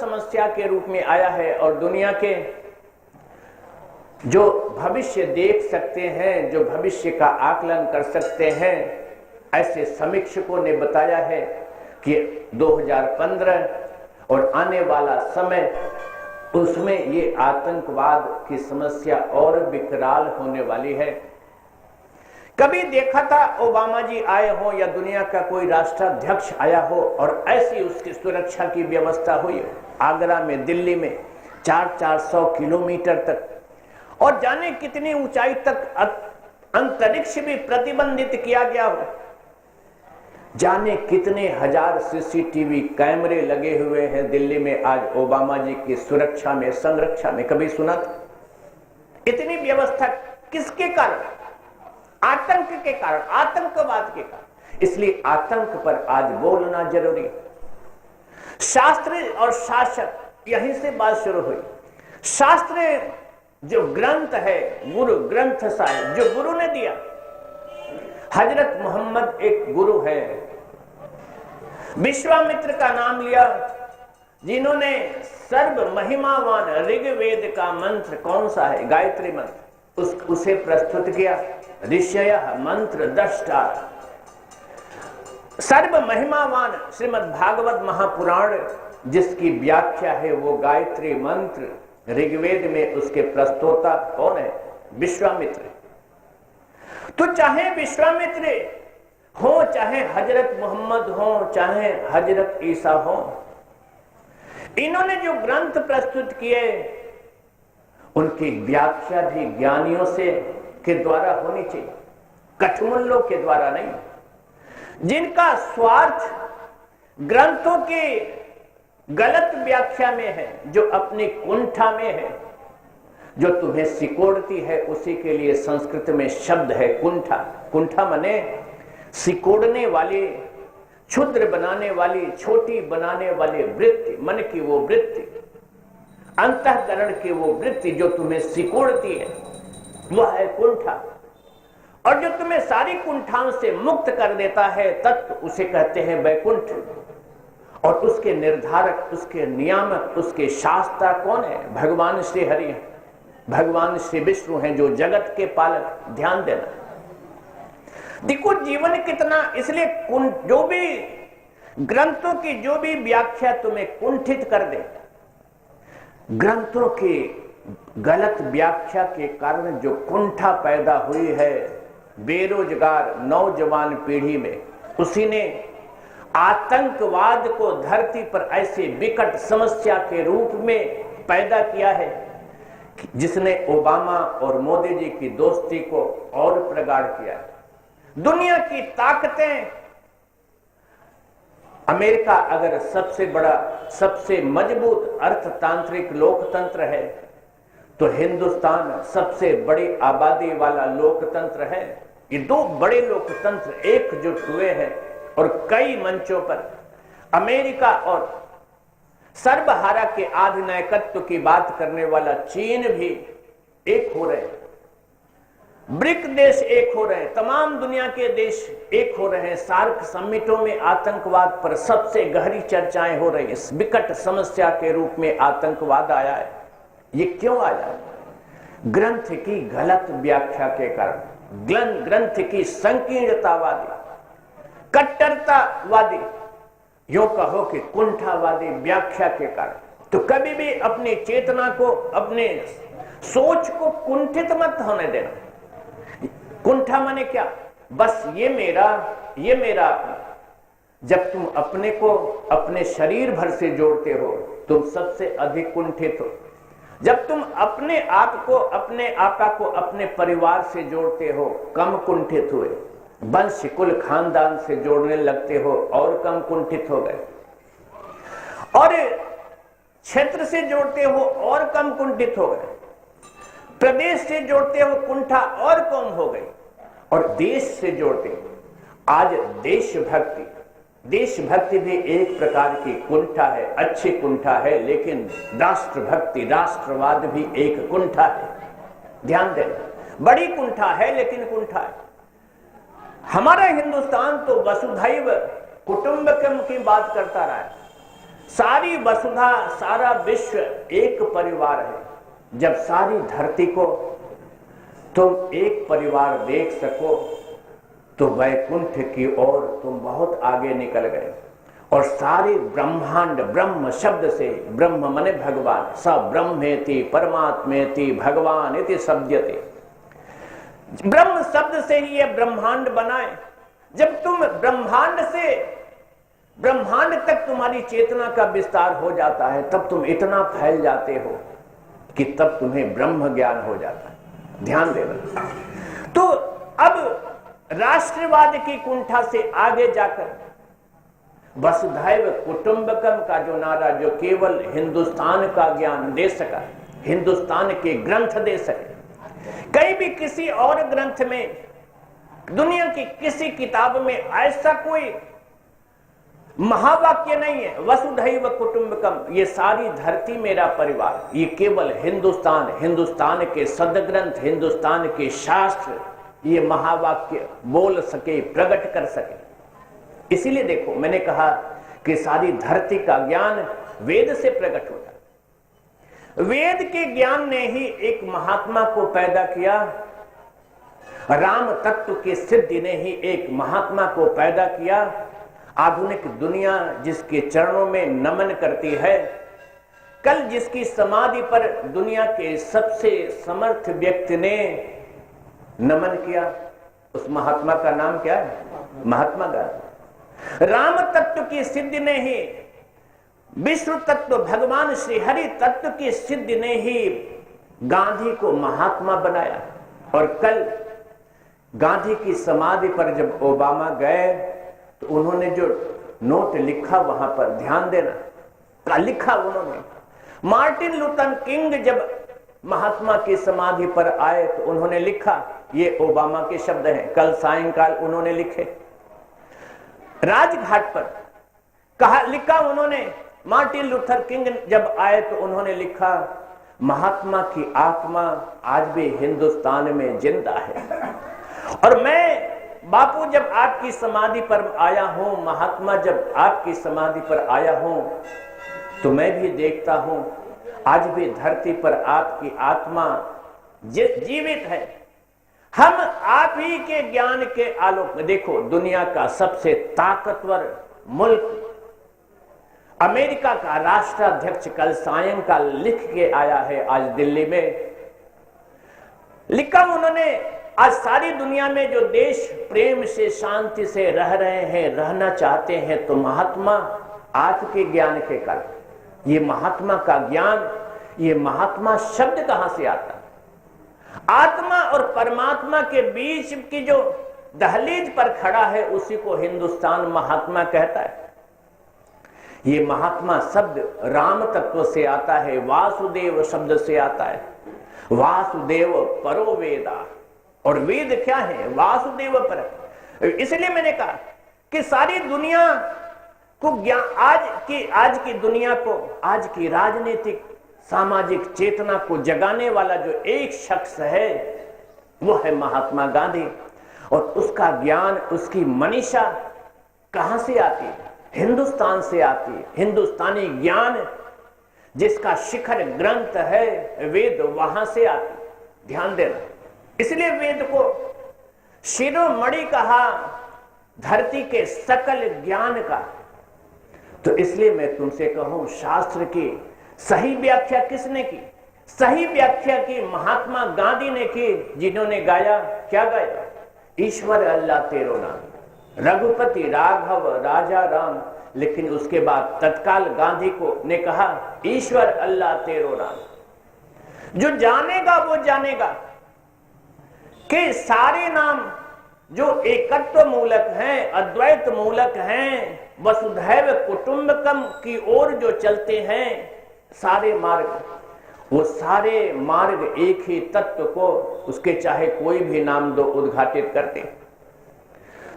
समस्या के रूप में आया है और दुनिया के जो भविष्य देख सकते हैं, जो भविष्य का आकलन कर सकते हैं, ऐसे समीक्षकों ने बताया है कि 2015 और आने वाला समय, उसमें ये आतंकवाद की समस्या और विकराल होने वाली है। कभी देखा था ओबामा जी आए हो या दुनिया का कोई राष्ट्राध्यक्ष आया हो और ऐसी उसकी सुरक्षा की व्यवस्था हुई हो? आगरा में, दिल्ली में 400 किलोमीटर तक, और जाने कितनी ऊंचाई तक अंतरिक्ष भी प्रतिबंधित किया गया हो, जाने कितने हजार सीसीटीवी कैमरे लगे हुए हैं दिल्ली में आज ओबामा जी की सुरक्षा में, संरक्षा में। कभी सुना था? इतनी व्यवस्था किसके कारण? आतंक के कारण, आतंकवाद के कारण। इसलिए आतंक पर आज बोलना जरूरी है। शास्त्र और शासक, यहीं से बात शुरू हुई। शास्त्र जो ग्रंथ है, गुरु ग्रंथ साहिब जो गुरु ने दिया, हजरत मोहम्मद एक गुरु है। विश्वामित्र का नाम लिया, जिन्होंने सर्व महिमावान ऋग्वेद का मंत्र कौन सा है? गायत्री मंत्र, उसे प्रस्तुत किया। ऋषयः मंत्र दृष्टा, सर्व महिमावान श्रीमद् भागवत महापुराण जिसकी व्याख्या है वो गायत्री मंत्र, ऋग्वेद में उसके प्रस्तोता कौन है? विश्वामित्र। तो चाहे विश्वामित्र हो, चाहे हजरत मोहम्मद हो, चाहे हजरत ईसा हो, इन्होंने जो ग्रंथ प्रस्तुत किए उनकी व्याख्या भी ज्ञानियों से के द्वारा होनी चाहिए, कठमुल्लों के द्वारा नहीं, जिनका स्वार्थ ग्रंथों की गलत व्याख्या में है, जो अपनी कुंठा में है, जो तुम्हें सिकोड़ती है। उसी के लिए संस्कृत में शब्द है कुंठा। कुंठा माने सिकोड़ने वाली, क्षुद्र बनाने वाली, छोटी बनाने वाली वृत्ति, मन की वो वृत्ति, अंतःकरण की वो वृत्ति जो तुम्हें सिकोड़ती है, वह है कुंठा। और जो तुम्हें सारी कुंठाओं से मुक्त कर देता है तत्व, उसे कहते हैं वैकुंठ। और उसके निर्धारक, उसके नियामक, उसके शास्त्रा कौन है? भगवान श्री हरि हैं, भगवान श्री विष्णु हैं, जो जगत के पालक। ध्यान देना, देखो जीवन कितना, इसलिए जो भी ग्रंथों की जो भी व्याख्या तुम्हें कुंठित कर दे, ग्रंथों की गलत व्याख्या के कारण जो कुंठा पैदा हुई है बेरोजगार नौजवान पीढ़ी में, उसी ने आतंकवाद को धरती पर ऐसे विकट समस्या के रूप में पैदा किया है, जिसने ओबामा और मोदी जी की दोस्ती को और प्रगाढ़ किया है। दुनिया की ताकतें, अमेरिका अगर सबसे बड़ा, सबसे मजबूत अर्थतांत्रिक लोकतंत्र है, तो हिंदुस्तान सबसे बड़ी आबादी वाला लोकतंत्र है। ये दो बड़े लोकतंत्र एकजुट हुए हैं और कई मंचों पर अमेरिका और सर्वहारा के अधिनायकत्व की बात करने वाला चीन भी एक हो रहे हैं, ब्रिक देश एक हो रहे हैं, तमाम दुनिया के देश एक हो रहे हैं। सार्क समिटों में आतंकवाद पर सबसे गहरी चर्चाएं हो रही हैं। इस विकट समस्या के रूप में आतंकवाद आया है। ये क्यों आया? ग्रंथ की गलत व्याख्या के कारण, ग्रंथ की संकीर्णतावादी, कट्टरतावादी, यो कहो कि कुंठावादी व्याख्या के कारण। तो कभी भी अपनी चेतना को, अपने सोच को कुंठित मत होने देना। कुंठा माने क्या? बस ये मेरा। जब तुम अपने को अपने शरीर भर से जोड़ते हो, तुम सबसे अधिक कुंठित हो। जब तुम अपने आप को, अपने आपा को अपने परिवार से जोड़ते हो, कम कुंठित हुए। वंश, कुल, खानदान से जोड़ने लगते हो और कम कुंठित हो गए। और क्षेत्र से जोड़ते हो और कम कुंठित हो गए। प्रदेश से जोड़ते हो, कुंठा और कम हो गई। और देश से जोड़ते हो, आज देशभक्ति भी एक प्रकार की कुंठा है, अच्छी कुंठा है, लेकिन राष्ट्रभक्ति, राष्ट्रवाद भी एक कुंठा है। ध्यान देना, बड़ी कुंठा है लेकिन कुंठा है। हमारा हिंदुस्तान तो वसुधैव कुटुंबकम की बात करता रहा है। सारी वसुधा, सारा विश्व एक परिवार है। जब सारी धरती को तुम एक परिवार देख सको तो वैकुंठ की ओर तुम बहुत आगे निकल गए। और सारे ब्रह्मांड, ब्रह्म शब्द से, ब्रह्म माने भगवान, स ब्रह्मेति परमात्मेति भगवान इति शब्दते, ब्रह्म शब्द से ही यह ब्रह्मांड बनाए। जब तुम ब्रह्मांड से ब्रह्मांड तक तुम्हारी चेतना का विस्तार हो जाता है, तब तुम इतना फैल जाते हो कि तब तुम्हें ब्रह्म ज्ञान हो जाता है। ध्यान देना। तो अब राष्ट्रवाद की कुंठा से आगे जाकर वसुधैव कुटुंबकम का जो नारा, जो केवल हिंदुस्तान का ज्ञान दे सका, हिंदुस्तान के ग्रंथ दे सके, कहीं भी किसी और ग्रंथ में, दुनिया की किसी किताब में ऐसा कोई महावाक्य नहीं है। वसुधैव कुटुंबकम, ये सारी धरती मेरा परिवार, ये केवल हिंदुस्तान, हिंदुस्तान के सदग्रंथ, हिंदुस्तान के शास्त्र ये महावाक्य बोल सके, प्रकट कर सके। इसीलिए देखो मैंने कहा कि सारी धरती का ज्ञान वेद से प्रकट होता है। वेद के ज्ञान ने ही एक महात्मा को पैदा किया, राम तत्व की सिद्धि ने ही एक महात्मा को पैदा किया। आधुनिक दुनिया जिसके चरणों में नमन करती है, कल जिसकी समाधि पर दुनिया के सबसे समर्थ व्यक्ति ने नमन किया, उस महात्मा का नाम क्या है? महात्मा गांधी। राम तत्व की सिद्धि ने ही, विश्व तत्व भगवान श्री हरि तत्व की सिद्धि ने ही गांधी को महात्मा बनाया। और कल गांधी की समाधि पर जब ओबामा गए तो उन्होंने जो नोट लिखा वहां पर ध्यान देना, क्या लिखा उन्होंने। मार्टिन लूथर किंग जब महात्मा की समाधि पर आए तो उन्होंने लिखा, ये ओबामा के शब्द हैं, कल सायंकाल उन्होंने लिखे। राजघाट पर कहा, लिखा उन्होंने, मार्टिन लूथर किंग जब आए तो उन्होंने लिखा, महात्मा की आत्मा आज भी हिंदुस्तान में जिंदा है। और मैं बापू जब आपकी समाधि पर आया हूं, महात्मा जब आपकी समाधि पर आया हूं, तो मैं भी देखता हूं आज भी धरती पर आपकी आत्मा जीवित है। हम आप ही के ज्ञान के आलोक में, देखो दुनिया का सबसे ताकतवर मुल्क अमेरिका का राष्ट्राध्यक्ष कल सायंकाल लिख के आया है, आज दिल्ली में लिखा उन्होंने, आज सारी दुनिया में जो देश प्रेम से, शांति से रह रहे हैं, रहना चाहते हैं, तो महात्मा आपके ज्ञान के कारण। ये महात्मा का ज्ञान, ये महात्मा शब्द कहां से आता है? आत्मा और परमात्मा के बीच की जो दहलीज पर खड़ा है उसी को हिंदुस्तान महात्मा कहता है। ये महात्मा शब्द राम तत्व से आता है, वासुदेव शब्द से आता है। वासुदेव परो वेदा, और वेद क्या है? वासुदेव पर। इसलिए मैंने कहा कि सारी दुनिया को ज्ञान, आज की दुनिया को, आज की राजनीतिक सामाजिक चेतना को जगाने वाला जो एक शख्स है वो है महात्मा गांधी। और उसका ज्ञान, उसकी मनीषा कहां से आती है? हिंदुस्तान से आती है। हिंदुस्तानी ज्ञान जिसका शिखर ग्रंथ है वेद, वहां से आती। ध्यान देना, इसलिए वेद को शिरोमणि कहा धरती के सकल ज्ञान का। तो इसलिए मैं तुमसे कहूं, शास्त्र की सही व्याख्या किसने की? सही व्याख्या की महात्मा गांधी ने की, जिन्होंने गाया, क्या गाया? ईश्वर अल्लाह तेरो नाम, रघुपति राघव राजा राम। लेकिन उसके बाद तत्काल गांधी को ने कहा, ईश्वर अल्लाह तेरो नाम। जो जानेगा वो जानेगा कि सारे नाम जो एकत्व मूलक हैं, अद्वैत मूलक हैं, वसुधैव कुटुंबकम की ओर जो चलते हैं, सारे मार्ग, वो सारे मार्ग एक ही तत्व को, उसके चाहे कोई भी नाम दो, उद्घाटित करते।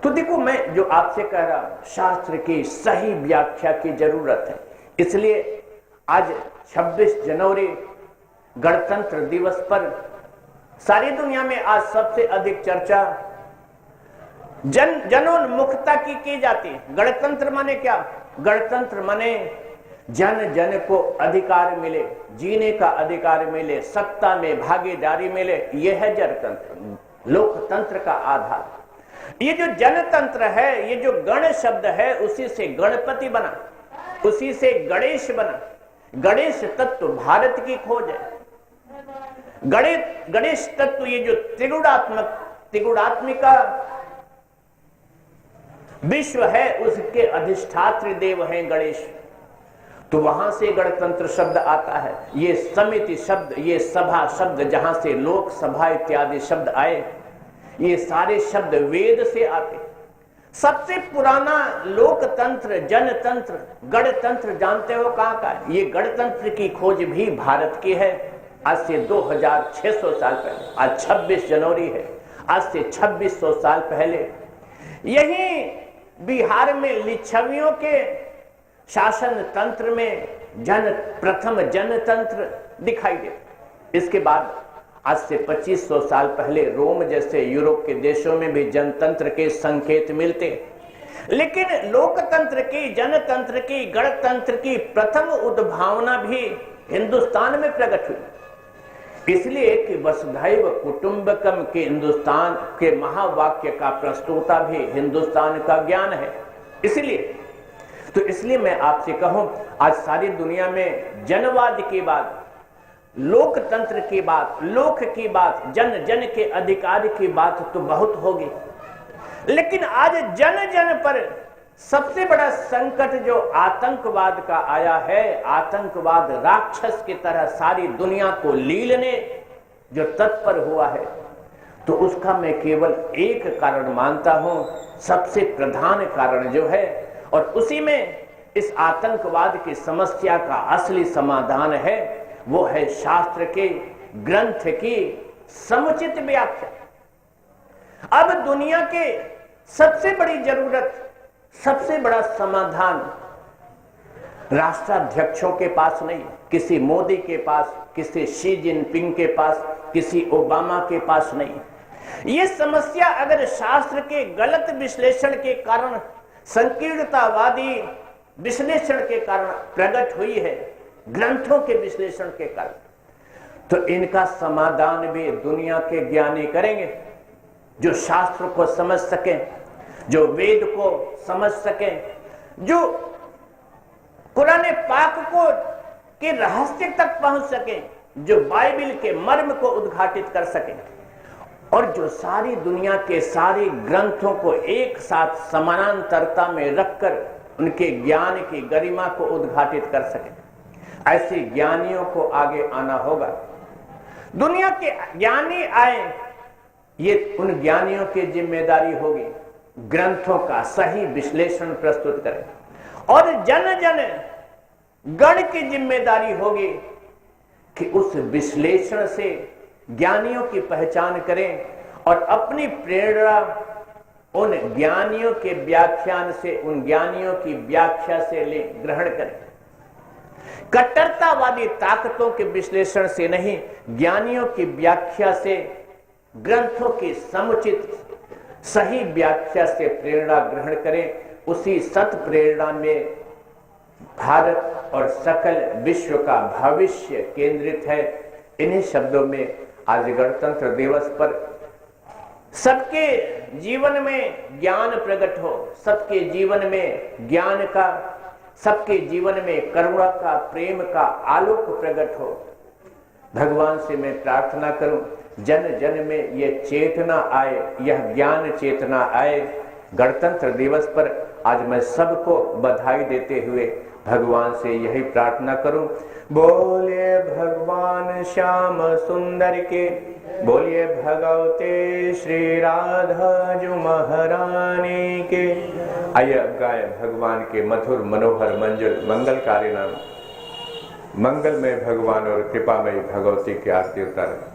तो देखो, मैं जो आपसे कह रहा हूं, शास्त्र की सही व्याख्या की जरूरत है। इसलिए आज 26 जनवरी गणतंत्र दिवस पर सारी दुनिया में आज सबसे अधिक चर्चा जनोन्मुखता की जाती है। गणतंत्र माने क्या? गणतंत्र माने जन जन को अधिकार मिले, जीने का अधिकार मिले, सत्ता में भागीदारी मिले, यह है जनतंत्र, लोकतंत्र का आधार। ये जो जनतंत्र है, ये जो गण शब्द है, उसी से गणपति बना, उसी से गणेश बना। गणेश तत्व भारत की खोज है। गणेश तत्व ये जो त्रिगुणात्मिका विश्व है, उसके अधिष्ठात्री देव हैं गणेश। तो वहां से गणतंत्र शब्द आता है। ये समिति शब्द, ये सभा शब्द, जहां से लोकसभा इत्यादि शब्द आए, ये सारे शब्द वेद से आते। सबसे पुराना लोकतंत्र, जनतंत्र, गणतंत्र जानते हो कहां का है? ये गणतंत्र की खोज भी भारत की है। आज से 2600 साल पहले, आज 26 जनवरी है, आज से 2600 साल पहले यही बिहार में लिच्छवियों के शासन तंत्र में प्रथम जनतंत्र दिखाई दे। इसके बाद आज से 2500 साल पहले रोम जैसे यूरोप के देशों में भी जनतंत्र के संकेत मिलते। लेकिन लोकतंत्र की, जनतंत्र की, गणतंत्र की प्रथम उद्भावना भी हिंदुस्तान में प्रकट हुई। इसलिए कि वसुधैव कुटुंबकम के हिंदुस्तान के महावाक्य का प्रस्तोता भी हिंदुस्तान का ज्ञान है। इसलिए मैं आपसे कहूं, आज सारी दुनिया में जनवाद की बात, लोकतंत्र की बात, लोक की बात, जन जन के अधिकार की बात तो बहुत होगी, लेकिन आज जन जन पर सबसे बड़ा संकट जो आतंकवाद का आया है, आतंकवाद राक्षस की तरह सारी दुनिया को लीलने जो तत्पर हुआ है, तो उसका मैं केवल एक कारण मानता हूं, सबसे प्रधान कारण जो है, और उसी में इस आतंकवाद की समस्या का असली समाधान है, वो है शास्त्र के ग्रंथ की समुचित व्याख्या। अब दुनिया के सबसे बड़ी जरूरत, सबसे बड़ा समाधान राष्ट्राध्यक्षों के पास नहीं, किसी मोदी के पास, किसी शी जिनपिंग के पास, किसी ओबामा के पास नहीं। ये समस्या अगर शास्त्र के गलत विश्लेषण के कारण, संकीर्णतावादी विश्लेषण के कारण प्रकट हुई है, ग्रंथों के विश्लेषण के कारण, तो इनका समाधान भी दुनिया के ज्ञानी करेंगे, जो शास्त्र को समझ सकें, जो वेद को समझ सकें, जो कुरान पाक को के रहस्य तक पहुंच सकें, जो बाइबिल के मर्म को उद्घाटित कर सकें, और जो सारी दुनिया के सारे ग्रंथों को एक साथ समानांतरता में रखकर उनके ज्ञान की गरिमा को उद्घाटित कर सकें। ऐसे ज्ञानियों को आगे आना होगा। दुनिया के ज्ञानी आए, ये उन ज्ञानियों की जिम्मेदारी होगी ग्रंथों का सही विश्लेषण प्रस्तुत करें, और जन जन गण की जिम्मेदारी होगी कि उस विश्लेषण से ज्ञानियों की पहचान करें और अपनी प्रेरणा उन ज्ञानियों के व्याख्यान से, उन ज्ञानियों की व्याख्या से ले, ग्रहण करें। कट्टरतावादी ताकतों के विश्लेषण से नहीं, ज्ञानियों की व्याख्या से, ग्रंथों की समुचित सही व्याख्या से प्रेरणा ग्रहण करें। उसी सत प्रेरणा में भारत और सकल विश्व का भविष्य केंद्रित है। इन्हीं शब्दों में आज गणतंत्र दिवस पर सबके जीवन में ज्ञान प्रकट हो, सबके जीवन में ज्ञान का, सबके जीवन में करुणा का, प्रेम का आलोक प्रकट हो। भगवान से मैं प्रार्थना करूं, जन जन में यह चेतना आए, यह ज्ञान चेतना आए। गणतंत्र दिवस पर आज मैं सबको बधाई देते हुए भगवान से यही प्रार्थना करूं, बोलिए भगवान श्याम सुंदर के, बोलिए भगवते श्री राधा जो महारानी के। आइए गाय भगवान के मधुर मनोहर मंगलकारी नाम, मंगलमय भगवान और कृपामयी भगवती की आरती उतारें।